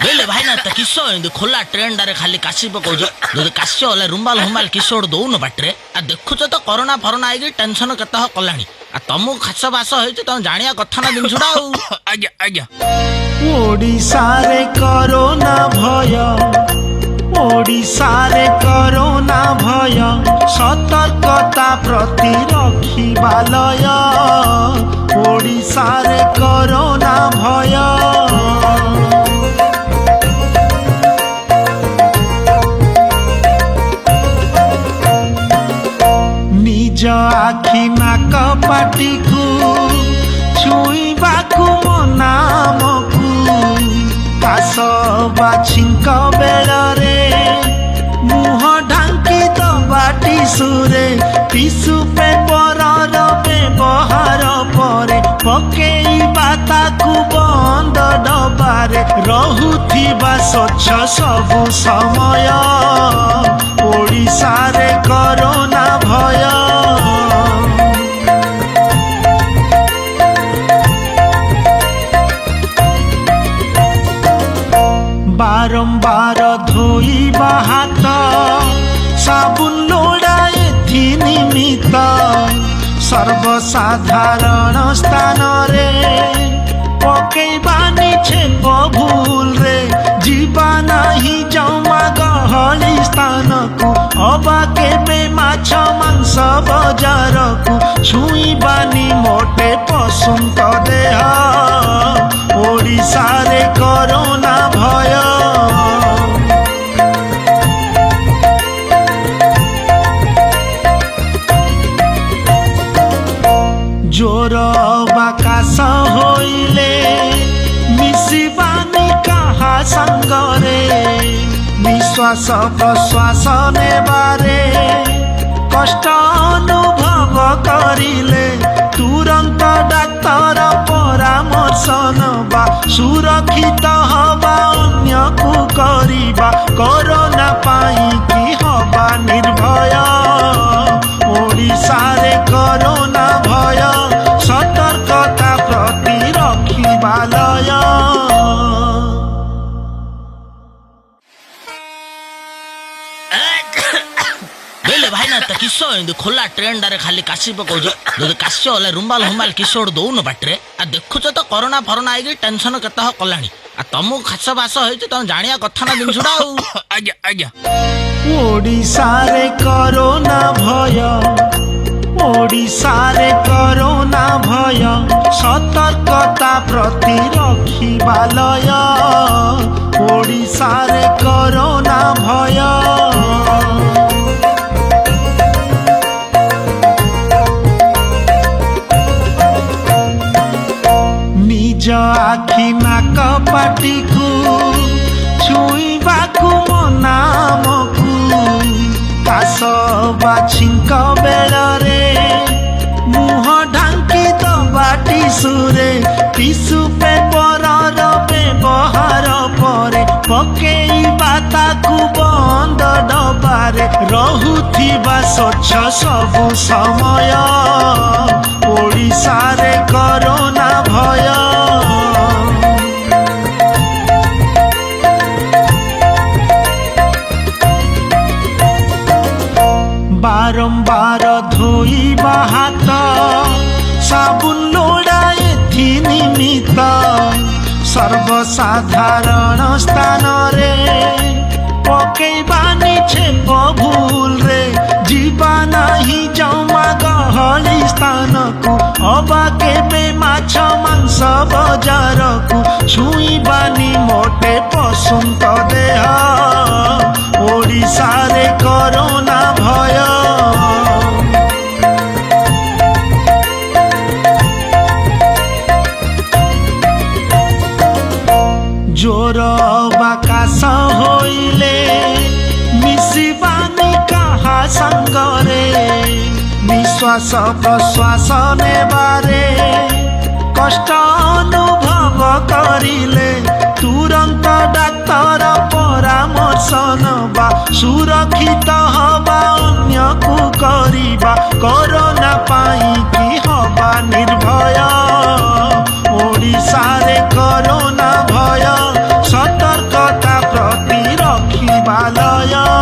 बेले भाई ना किस खोला ट्रेन डारे खाली काशी पकाउछ जदि काशी होले रुमाल हुमाल किस गोटे दौन बाटे आ देखुच तो कोरोना फरोना आई टेंशन केत कलानी आ तुमको खास बास हो तुम जानिया कथा ना जिनसुडा आज्ञा आज्ञा ओडिशा रे कोरोना भय ओडिशा रे कोरोना भय सतर्कता प्रति रखिबालय ओडिशा रे कोरोना भय निज आखि नाक पाटी को छुईबाकू नामकू काश बाछीक बेड़े मुह ढांकी दबा टिसुरे टिसु पेपर व्यवहार पर पकेइबा ताकू बंद डबारे रहुथिबा स्वच्छ सबु समय ओडिशा रे कोरोना भय बारंबार धोइबा हाथ साबुन लोड़ा एथि निमित्त सर्वसाधारण स्थान रे पकेइबा निछेप भूल रे जीवा नाही जमा गहली स्थान को अबा केबे माछ मांस बजार को छुईबानी मोटे पसंद देह ओडिशा रे कोरोना भय जोर बाकाश होइले मिसिबानी कहा संगरे निश्वास प्रश्वास नेबारे कष्ट अनुभव करिले तुरंत डाक्तर परामर्श नबा सुरक्षित हवा अन्य को करिबा कोरोना पाई कि हवा निर्भय ओडिशा रे कोरोना भय सतर्कता प्रति रखिबालय बेले भाई ना किस खोला ट्रेन डारे खाली काशी पकाउछ जदि काशी होले रुमाल हुमाल किस गोटे दौन बाटे आ देखुच तो कोरोना फरोना आई टेंशन केत कलानी आ तुमको खास बास हो तुम जानिया कथा ना जिनसुडा आज्ञा आज्ञा ओडिशा रे कोरोना भय ओडिशा रे कोरोना भय सतर्कता प्रति रखिबालय ओडिशा रे कोरोना भय निज आखि नाक पाटी को छुईबाकू नामकू काश बाछीक बेड़े मुह ढांकी दबा टिसुरे टिसु पेपर व्यवहार पर पकेइबा ताकू बंद डबारे रहुथिबा स्वच्छ सबु समय ओडिशा रे कोरोना भय बारंबार धोइबा हाथ साबुन लोड़ा एथि निमित्त सर्वसाधारण स्थान रे पकेइबा निछेप भूल रे जीवा नाही जमा गहली स्थान को अबा केबे माछ मांस बजार को छुईबानी मोटे पसंद देह ओडिशा रे कोरोना भय जोर बाकाश होइले मिसिबानी कहा संगरे निश्वास प्रश्वास नेबारे कष्ट अनुभव करिले तुरंत डाक्तर परामर्श नबा सुरक्षित हवा अन्य को करिबा कोरोना पाई कि हवा निर्भय ओडिशा रे कोरोना भय ଜୟ